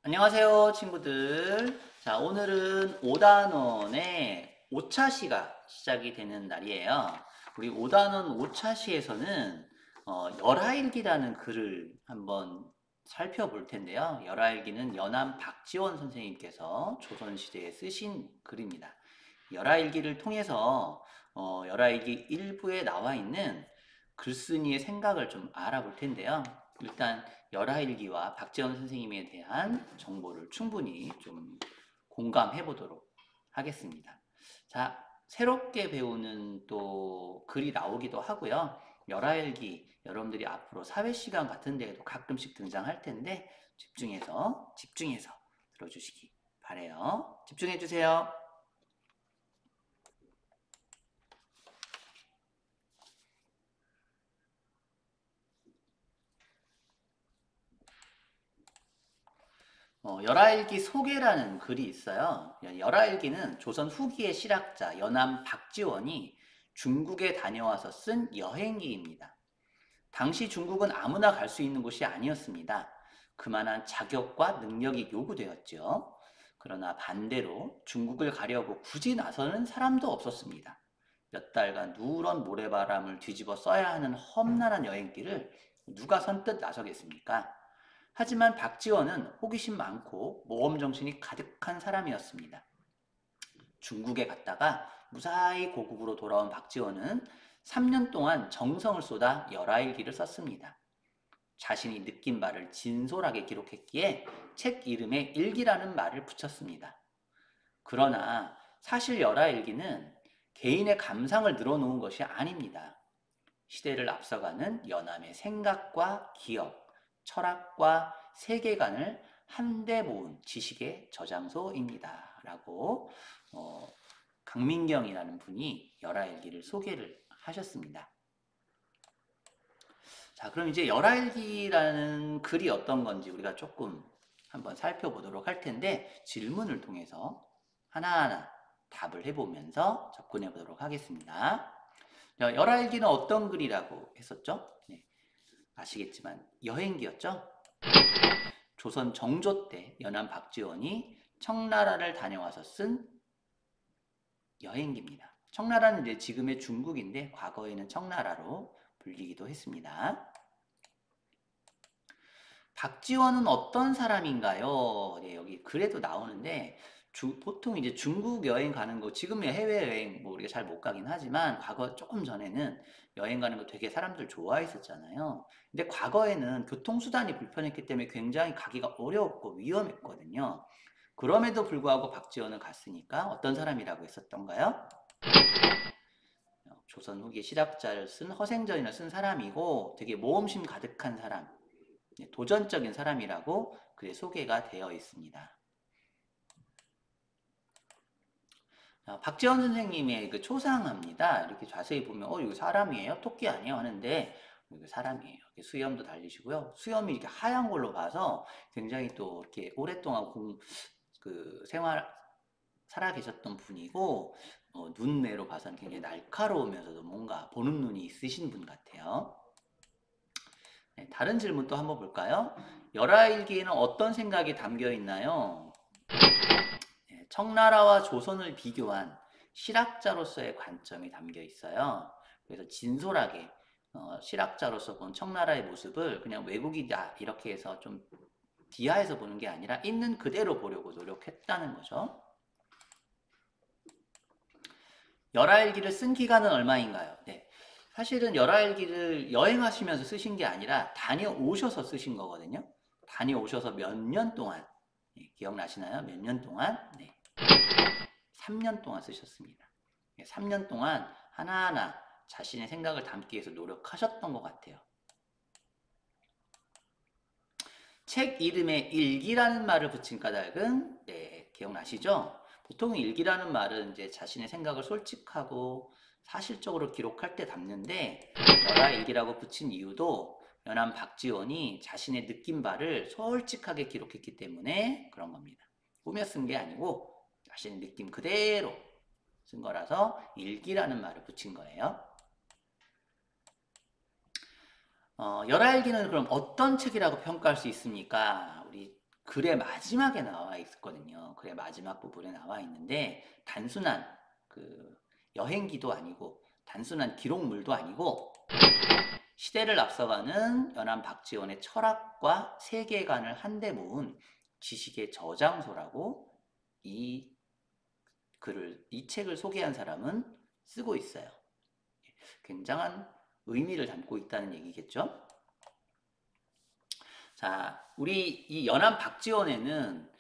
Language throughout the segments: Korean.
안녕하세요, 친구들. 자, 오늘은 5단원의 5차시가 시작이 되는 날이에요. 우리 5단원 5차시에서는 열하일기라는 글을 한번 살펴볼 텐데요. 열하일기는 연암 박지원 선생님께서 조선시대에 쓰신 글입니다. 열하일기를 통해서 열하일기 일부에 나와 있는 글쓴이의 생각을 좀 알아볼 텐데요. 일단 열하일기와 박지원 선생님에 대한 정보를 충분히 좀 공감해 보도록 하겠습니다. 자, 새롭게 배우는 또 글이 나오기도 하고요. 열하일기 여러분들이 앞으로 사회시간 같은 데에도 가끔씩 등장할 텐데 집중해서 들어주시기 바래요. 집중해 주세요. 열하일기 소개라는 글이 있어요. 열하일기는 조선 후기의 실학자 연암 박지원이 중국에 다녀와서 쓴 여행기입니다. 당시 중국은 아무나 갈 수 있는 곳이 아니었습니다. 그만한 자격과 능력이 요구되었죠. 그러나 반대로 중국을 가려고 굳이 나서는 사람도 없었습니다. 몇 달간 누런 모래바람을 뒤집어 써야 하는 험난한 여행길을 누가 선뜻 나서겠습니까? 하지만 박지원은 호기심 많고 모험정신이 가득한 사람이었습니다. 중국에 갔다가 무사히 고국으로 돌아온 박지원은 3년 동안 정성을 쏟아 열하일기를 썼습니다. 자신이 느낀 바를 진솔하게 기록했기에 책 이름에 일기라는 말을 붙였습니다. 그러나 사실 열하일기는 개인의 감상을 늘어놓은 것이 아닙니다. 시대를 앞서가는 연암의 생각과 기억, 철학과 세계관을 한데 모은 지식의 저장소입니다. 라고 강민경이라는 분이 열하일기를 소개를 하셨습니다. 자, 그럼 이제 열하일기라는 글이 어떤 건지 우리가 조금 한번 살펴보도록 할 텐데 질문을 통해서 하나하나 답을 해보면서 접근해 보도록 하겠습니다. 열하일기는 어떤 글이라고 했었죠? 네, 아시겠지만 여행기였죠? 조선 정조 때 연암 박지원이 청나라를 다녀와서 쓴 여행기입니다. 청나라는 이제 지금의 중국인데 과거에는 청나라로 불리기도 했습니다. 박지원은 어떤 사람인가요? 네, 여기 글에도 나오는데 보통 이제 중국 여행 가는 거 지금의 해외 여행 뭐 우리가 잘 못 가긴 하지만 과거 조금 전에는 여행 가는 거 되게 사람들 좋아했었잖아요. 근데 과거에는 교통수단이 불편했기 때문에 굉장히 가기가 어려웠고 위험했거든요. 그럼에도 불구하고 박지원은 갔으니까 어떤 사람이라고 했었던가요? 조선 후기 실학자를 쓴 허생전이나 쓴 사람이고 되게 모험심 가득한 사람, 도전적인 사람이라고 글에 소개가 되어 있습니다. 박지원 선생님의 그 초상화입니다. 이렇게 자세히 보면 이거 사람이에요? 토끼 아니에요? 하는데 이거 사람이에요. 수염도 달리시고요. 수염이 이렇게 하얀 걸로 봐서 굉장히 또 이렇게 오랫동안 살아 계셨던 분이고 눈매로 봐서는 굉장히 날카로우면서도 뭔가 보는 눈이 있으신 분 같아요. 네, 다른 질문 또 한번 볼까요? 열하일기에는 어떤 생각이 담겨 있나요? 네, 청나라와 조선을 비교한 실학자로서의 관점이 담겨 있어요. 그래서 진솔하게 실학자로서 본 청나라의 모습을 그냥 외국이다 이렇게 해서 좀 비하해서 보는 게 아니라 있는 그대로 보려고 노력했다는 거죠. 열하일기를 쓴 기간은 얼마인가요? 네. 사실은 열하일기를 여행하시면서 쓰신 게 아니라 다녀오셔서 쓰신 거거든요. 다녀오셔서 몇 년 동안, 네, 기억나시나요? 몇 년 동안? 네. 3년 동안 쓰셨습니다. 3년 동안 하나하나 자신의 생각을 담기 위해서 노력하셨던 것 같아요. 책 이름에 일기라는 말을 붙인 까닭은, 네, 기억나시죠? 보통 일기라는 말은 이제 자신의 생각을 솔직하고 사실적으로 기록할 때 담는데 열하일기라고 붙인 이유도 연암 박지원이 자신의 느낀 바를 솔직하게 기록했기 때문에 그런 겁니다. 꾸며 쓴 게 아니고 자신의 느낌 그대로 쓴 거라서 일기라는 말을 붙인 거예요. 열하일기는 그럼 어떤 책이라고 평가할 수 있습니까? 우리 글의 마지막에 나와 있었거든요. 글의 마지막 부분에 나와 있는데 단순한 그 여행기도 아니고 단순한 기록물도 아니고 시대를 앞서가는 연안 박지원의 철학과 세계관을 한데 모은 지식의 저장소라고 이 이 책을 소개한 사람은 쓰고 있어요. 굉장한 의미를 담고 있다는 얘기겠죠? 자, 우리 이 연안 박지원에는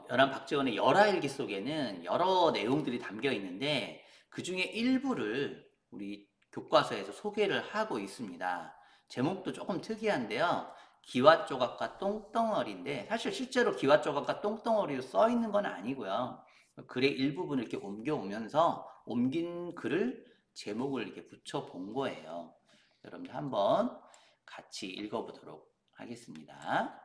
연안 박지원의 열화일기 속에는 여러 내용들이 담겨 있는데 그 중에 일부를 우리 교과서에서 소개를 하고 있습니다. 제목도 조금 특이한데요. 기와조각과 똥덩어리인데 사실 실제로 기와조각과 똥덩어리로 써 있는 건 아니고요. 글의 일부분을 이렇게 옮겨오면서 옮긴 글을 제목을 이렇게 붙여 본 거예요. 여러분들 한번 같이 읽어보도록 하겠습니다.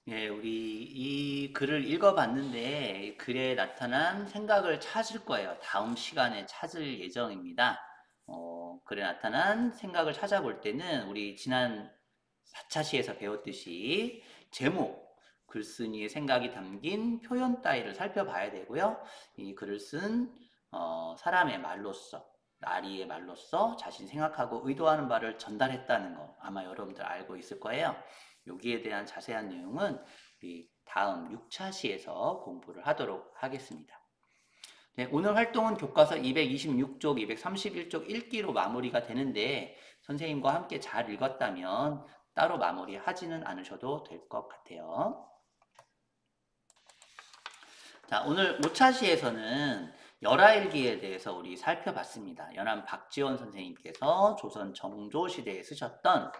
예, 우리 이 글을 읽어봤는데 글에 나타난 생각을 찾을 거예요. 다음 시간에 찾을 예정입니다. 글에 나타난 생각을 찾아볼 때는 우리 지난 4차 시에서 배웠듯이 제목, 글쓴이의 생각이 담긴 표현 따위를 살펴봐야 되고요. 이 글을 쓴 사람의 말로써, 나리의 말로써 자신이 생각하고 의도하는 바를 전달했다는 거 아마 여러분들 알고 있을 거예요. 여기에 대한 자세한 내용은 우리 다음 6차 시에서 공부를 하도록 하겠습니다. 네, 오늘 활동은 교과서 226쪽, 231쪽 읽기로 마무리가 되는데 선생님과 함께 잘 읽었다면 따로 마무리하지는 않으셔도 될 것 같아요. 자, 오늘 5차 시에서는 열화일기에 대해서 우리 살펴봤습니다. 연안 박지원 선생님께서 조선 정조시대에 쓰셨던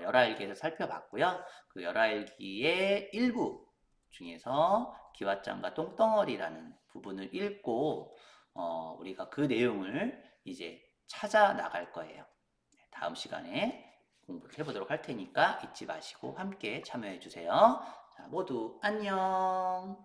열화일기에서 살펴봤고요. 그 열화일기의 일부 중에서 기왓장과 똥덩어리라는 부분을 읽고 우리가 그 내용을 이제 찾아 나갈 거예요. 다음 시간에 공부를 해보도록 할 테니까 잊지 마시고 함께 참여해 주세요. 자, 자, 모두 안녕.